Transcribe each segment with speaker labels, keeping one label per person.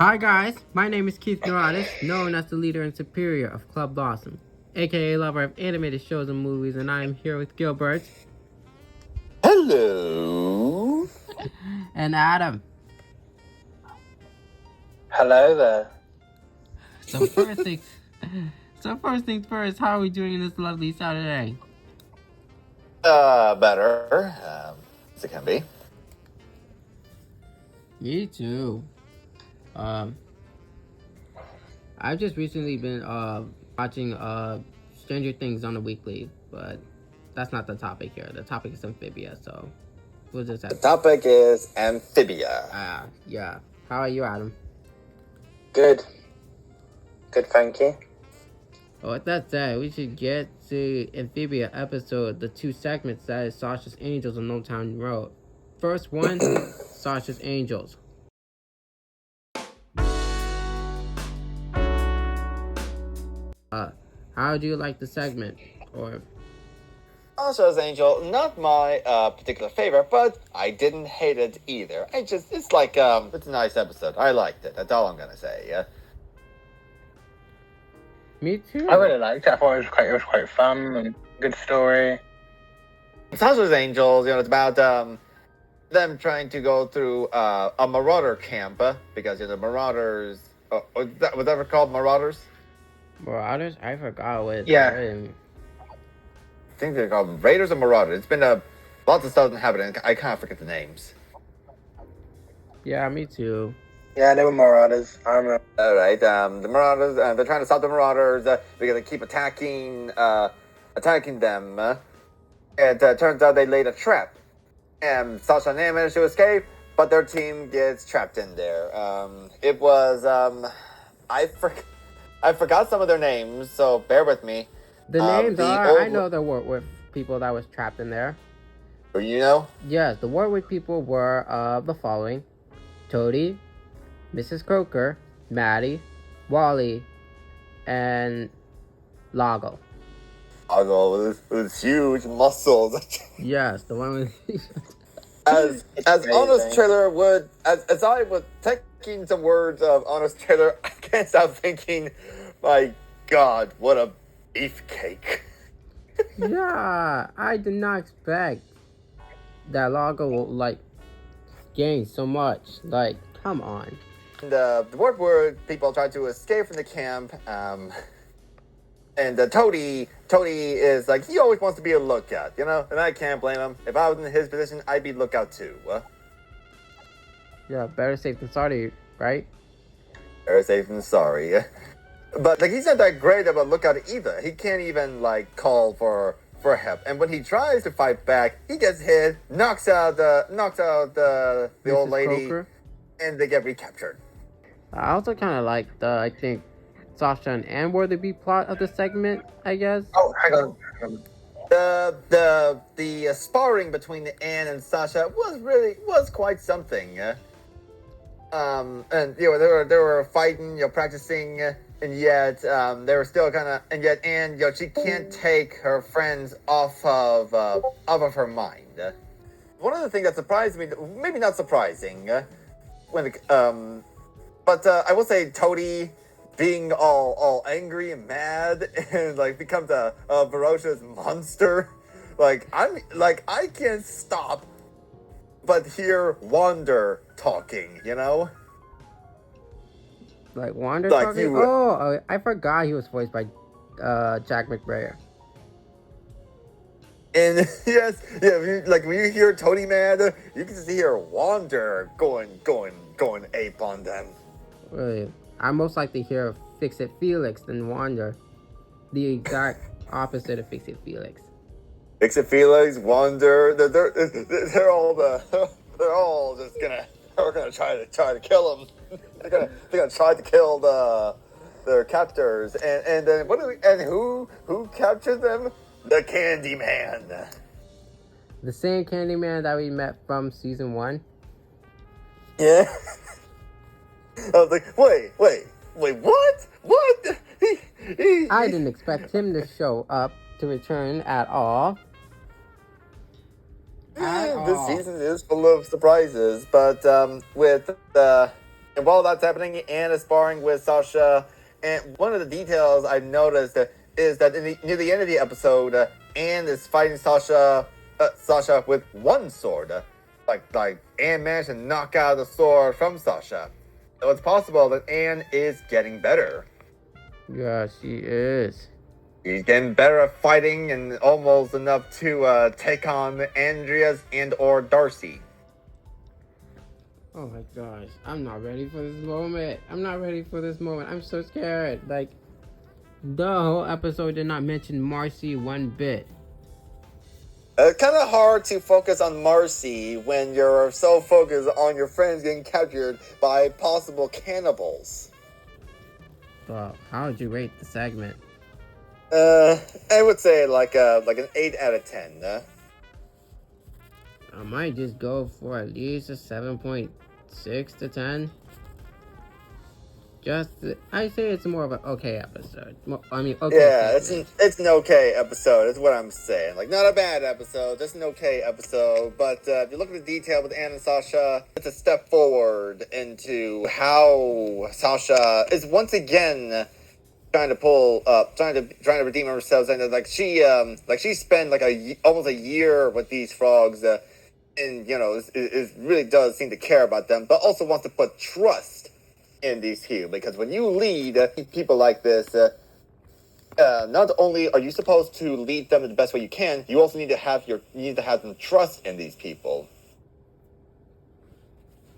Speaker 1: Hi guys, my name is Keith Norris, known as the leader and superior of Club LASM, aka lover of animated shows and movies, and I am here with Gilbert.
Speaker 2: Hello.
Speaker 1: And Adam.
Speaker 3: Hello there.
Speaker 1: So first things first, how are we doing this lovely Saturday?
Speaker 2: Better, as it can be.
Speaker 1: Me too. I've just recently been watching Stranger Things on a weekly, but that's not the topic here. The topic is Amphibia, so we'll just have
Speaker 2: The topic is Amphibia.
Speaker 1: yeah. How are you, Adam?
Speaker 3: Good, thank you.
Speaker 1: Well, with that said, we should get to Amphibia episode, the two segments that is Sasha's Angels on Olm Town Road. First one, Sasha's Angels. How do you like the segment? Or
Speaker 2: Sasha's Angel, not my particular favorite, but I didn't hate it either. It's like, it's a nice episode. I liked it. That's all I'm gonna say, yeah?
Speaker 1: Me too.
Speaker 3: I really liked it. I thought it was quite fun and good story.
Speaker 2: Sasha's Angels, it's about, them trying to go through, a marauder camp, because, marauders, was that ever called marauders?
Speaker 1: Marauders? I forgot what.
Speaker 3: Yeah.
Speaker 2: I think they're called Raiders or Marauders. It's been lots of stuff that happened, and I kind of forget the names.
Speaker 1: Yeah, me too.
Speaker 3: Yeah, they were marauders. I remember.
Speaker 2: All right, the Marauders. They're trying to stop the Marauders. Because they keep attacking them. It turns out they laid a trap, and Sasha and Nam managed to escape, but their team gets trapped in there. It was I forgot some of their names, so bear with me.
Speaker 1: The names are. I know the Warwick people that was trapped in there.
Speaker 2: You know?
Speaker 1: Yes, the Warwick people were the following: Toadie, Mrs. Croker, Maddie, Wally, and Lago.
Speaker 2: Lago with huge muscles.
Speaker 1: Yes, the one with.
Speaker 2: As Honest Trailer would, as I was taking some words of Honest Trailer, I can't stop thinking, my God, what a beefcake.
Speaker 1: Yeah, I did not expect that Lago will gain so much. Come on.
Speaker 2: The Warpwood people try to escape from the camp, and Toadie is like, he always wants to be a lookout, and I can't blame him. If I was in his position, I'd be lookout too.
Speaker 1: Yeah, better safe than sorry, right?
Speaker 2: Better safe than sorry. But he's not that great of a lookout either. He can't even call for help. And when he tries to fight back, he gets hit, knocks out the old lady, Croker. And they get recaptured.
Speaker 1: I also kind of like I think Sasha and Anne were the B plot of the segment, I guess.
Speaker 3: Oh, hang on.
Speaker 2: The sparring between Anne and Sasha was quite something. And they were fighting, practicing. And yet, they were still and yet Anne, she can't take her friends off of her mind. One of the things that surprised me, maybe not surprising, but I will say Toadie being all angry and mad and becomes a ferocious monster. I can't stop but hear Wander talking,
Speaker 1: Wander talking? I forgot he was voiced by Jack McBrayer.
Speaker 2: And yes, when you hear Toadie mad, you can just hear Wander going ape on them.
Speaker 1: Really, I most like to hear Fix It Felix than Wander. The exact opposite of Fix It Felix.
Speaker 2: Fix It Felix, Wander, they're all just gonna try to kill him. They're gonna try to kill their captors, and then who captured them? The Candyman.
Speaker 1: The same Candyman that we met from season 1.
Speaker 2: Yeah. I was like, wait, what? What?
Speaker 1: I didn't expect him to show up to return at all.
Speaker 2: This season is full of surprises, but with the And while that's happening, Anne is sparring with Sasha. And one of the details I've noticed is that near the end of the episode, Anne is fighting Sasha with one sword. Like Anne managed to knock out the sword from Sasha. So it's possible that Anne is getting better.
Speaker 1: Yeah, she is.
Speaker 2: She's getting better at fighting and almost enough to take on Andreas and or Darcy.
Speaker 1: Oh my gosh, I'm not ready for this moment. I'm so scared. Like, the whole episode did not mention Marcy one bit.
Speaker 2: It's kind of hard to focus on Marcy when you're so focused on your friends getting captured by possible cannibals.
Speaker 1: Well, how would you rate the segment?
Speaker 2: I would say like an 8 out of 10.
Speaker 1: I might just go for at least a 7.6 to 10. I say it's more of an okay episode. Okay.
Speaker 2: Yeah,
Speaker 1: segment.
Speaker 2: it's an okay episode. Is what I'm saying. Like, not a bad episode, just an okay episode. But if you look at the detail with Anne and Sasha, it's a step forward into how Sasha is once again trying to redeem herself, and she spent almost a year with these frogs, and it really does seem to care about them, but also wants to put trust in these here, because when you lead people like this, not only are you supposed to lead them in the best way you can, you also need to have them trust in these people.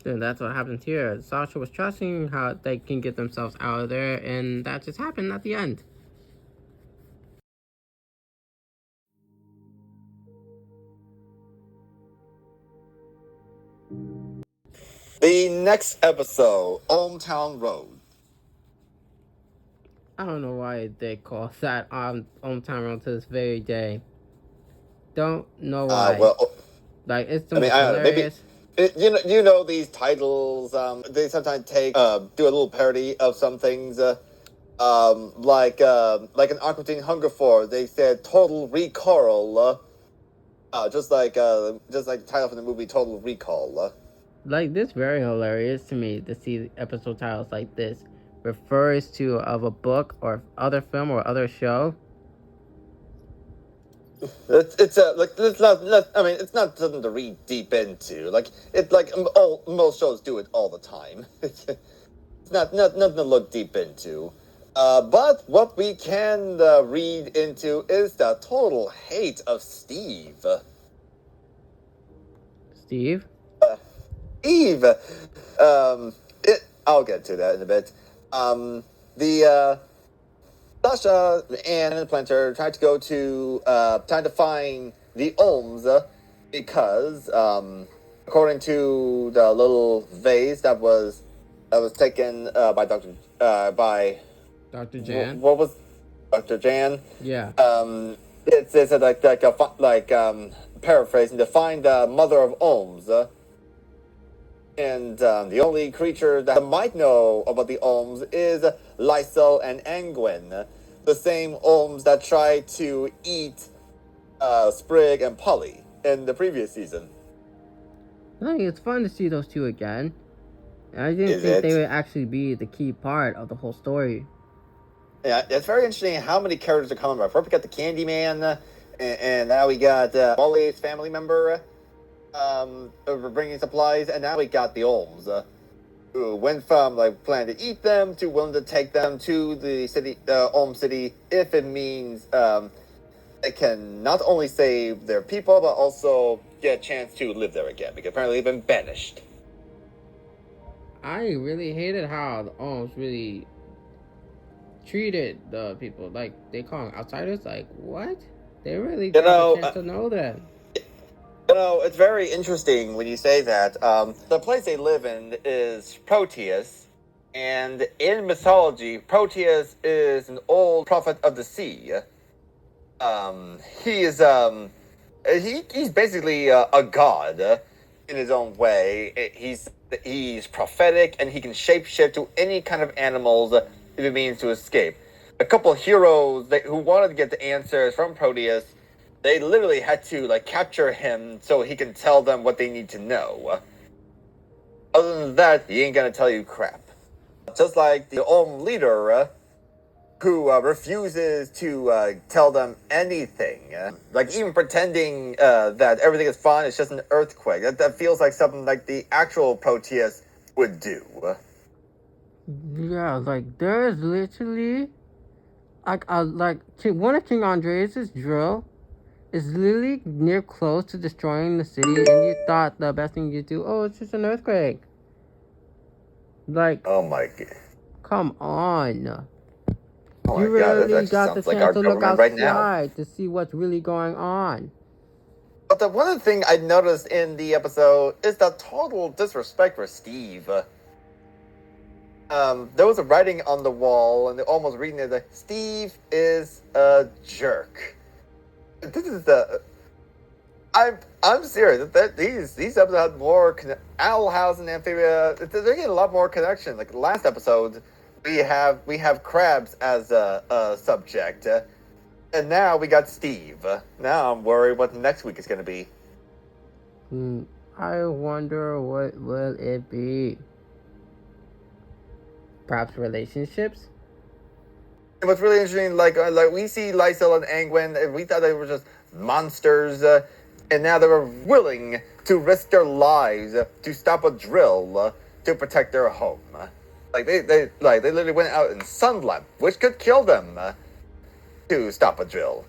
Speaker 1: And that's what happened here. Sasha was trusting how they can get themselves out of there, and that just happened at the end.
Speaker 2: The next episode, Olm Town Road.
Speaker 1: I don't know why they call that Olm Town Road to this very day. Don't know why. It's the most hilarious.
Speaker 2: Maybe these titles. They sometimes do a little parody of some things. Like an Aqua Teen Hunger Force, they said Total Recall. Just like the title from the movie Total Recall.
Speaker 1: This very hilarious to me to see episode titles like this refers to of a book or other film or other show.
Speaker 2: It's not something to read deep into. Most shows do it all the time. It's not nothing to look deep into. But what we can read into is the total hate of Steve.
Speaker 1: Steve?
Speaker 2: Eve. I'll get to that in a bit. Sasha, Anne, and the Planter tried to find the Olms because, according to the little vase that was taken by
Speaker 1: Dr. Jan.
Speaker 2: What was Dr. Jan?
Speaker 1: Yeah.
Speaker 2: It says paraphrasing, to find the mother of Olms. And the only creature that might know about the Olms is Lysel and Angwin, the same Olms that tried to eat Sprig and Polly in the previous season.
Speaker 1: I think it's fun to see those two again. I didn't think they would actually be the key part of the whole story.
Speaker 2: Yeah, it's very interesting how many characters are coming back. First we got the Candyman, and now we got Molly's family member bringing supplies, and now we got the Olms, who went from planning to eat them to willing to take them to the city, Olm City, if it means they can not only save their people but also get a chance to live there again, because apparently they've been banished.
Speaker 1: I really hated how the Olms really treated the people. They call them outsiders. What? They really got a chance to know them.
Speaker 2: It's very interesting when you say that. The place they live in is Proteus, and in mythology, Proteus is an old prophet of the sea. He is he's basically a god in his own way. He's prophetic, and he can shapeshift to any kind of animals if it means to escape. A couple of heroes who wanted to get the answers from Proteus, they literally had to capture him so he can tell them what they need to know. Other than that, he ain't gonna tell you crap. Just like the Olm leader, who refuses to tell them anything. Like even pretending that everything is fine, it's just an earthquake. That feels like something like the actual Proteus would do.
Speaker 1: Yeah, like there is literally one of King Andreas' drill is literally near close to destroying the city, and you thought the best thing you do, oh, it's just an earthquake. Like,
Speaker 2: Oh my god.
Speaker 1: come on.
Speaker 2: Oh
Speaker 1: You
Speaker 2: my god,
Speaker 1: really
Speaker 2: that just
Speaker 1: got the
Speaker 2: sounds like our
Speaker 1: chance to look
Speaker 2: government right now.
Speaker 1: outside to see what's really going on.
Speaker 2: But the one thing I noticed in the episode is the total disrespect for Steve. There was a writing on the wall, and they're almost reading it like, Steve is a jerk. This is the... I'm serious. These episodes have more... Owl House and Amphibia, they're getting a lot more connection. Like, last episode, we have crabs as a subject. And now we got Steve. Now I'm worried what next week is going to be.
Speaker 1: I wonder what will it be. Perhaps relationships?
Speaker 2: It was really interesting, like we see Lysel and Angwin, and we thought they were just monsters, and now they were willing to risk their lives to stop a drill to protect their home. Like they literally went out in sunlight, which could kill them, to stop a drill.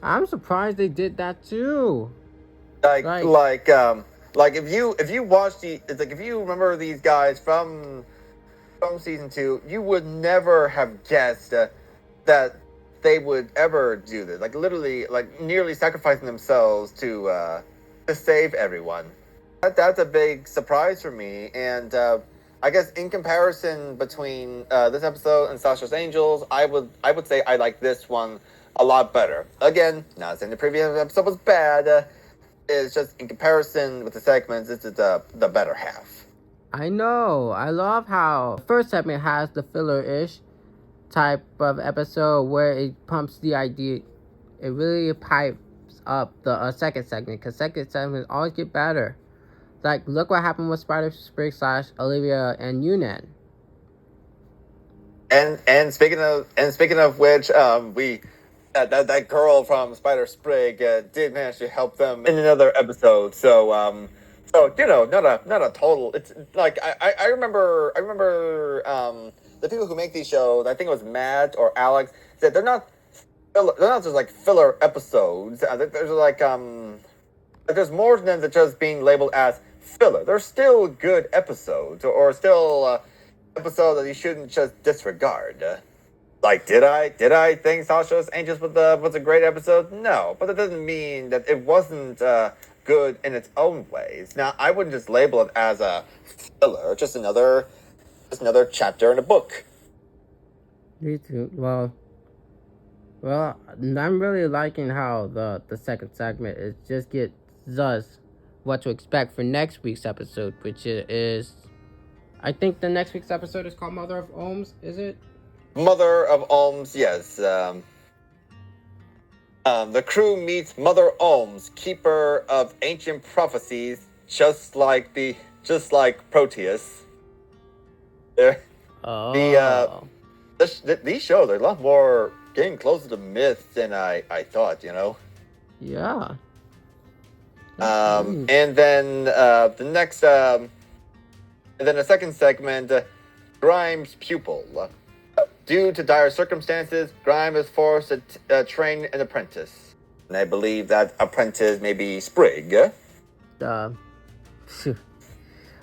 Speaker 1: I'm surprised they did that too.
Speaker 2: Like if you watch if you remember these guys from season 2, you would never have guessed that they would ever do this. Like literally, like nearly sacrificing themselves to save everyone. That's a big surprise for me. And I guess in comparison between this episode and Sasha's Angels, I would say I like this one a lot better. Again, not saying the previous episode was bad. It's just in comparison with the segments, this is the better half.
Speaker 1: I know. I love how the first segment has the filler-ish type of episode where it pumps the idea. It really pipes up the second segment, because second segments always get better. Like, look what happened with Spider Sprig / Olivia and Yunan.
Speaker 2: And speaking of which, we that girl from Spider Sprig did manage to help them in another episode. So you know, not a total. It's like I remember the people who make these shows. I think it was Matt or Alex said they're not just like filler episodes. There's like there's more than just being labeled as filler. They're still good episodes, or still episodes that you shouldn't just disregard. Like, did I think Sasha's Angels was a great episode? No, but that doesn't mean that it wasn't good in its own ways. Now, I wouldn't just label it as a filler, just another chapter in a book.
Speaker 1: Me too. Well, I'm really liking how the second segment is just gives us what to expect for next week's episode, which is, I think the next week's episode is called Mother of Ohms, is it?
Speaker 2: Mother of Ohms, yes. The crew meets Mother Ohms, keeper of ancient prophecies, just like Proteus. These shows are a lot more getting closer to myth than I thought, you know?
Speaker 1: Yeah.
Speaker 2: And then the second segment, Grimes' pupil. Due to dire circumstances, Grimes is forced to train an apprentice. And I believe that apprentice may be Sprig. This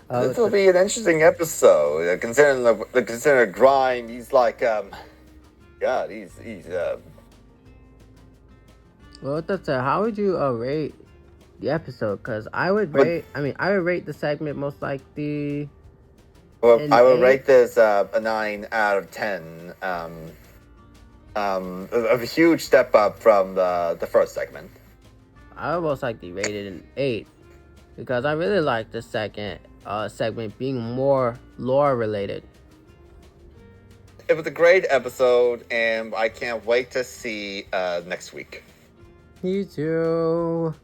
Speaker 2: will be an interesting episode, considering Grimes, he's like, God, he's
Speaker 1: Well, that's how would you rate the episode? Because I would rate the segment most like the...
Speaker 2: Well, I would rate this a 9 out of 10. A huge step up from the first segment.
Speaker 1: I would most likely rate it an 8, because I really like the second segment being more lore related.
Speaker 2: It was a great episode, and I can't wait to see next week.
Speaker 1: Me too.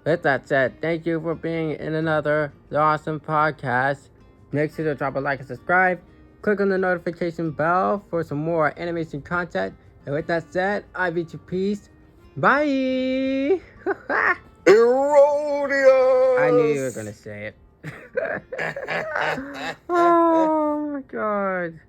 Speaker 1: With that said, thank you for being in another LASM podcast. Make sure to drop a like and subscribe. Click on the notification bell for some more animation content. And with that said, I bid you peace. Bye!
Speaker 2: Erroneous!
Speaker 1: I knew you were going to say it. Oh my god.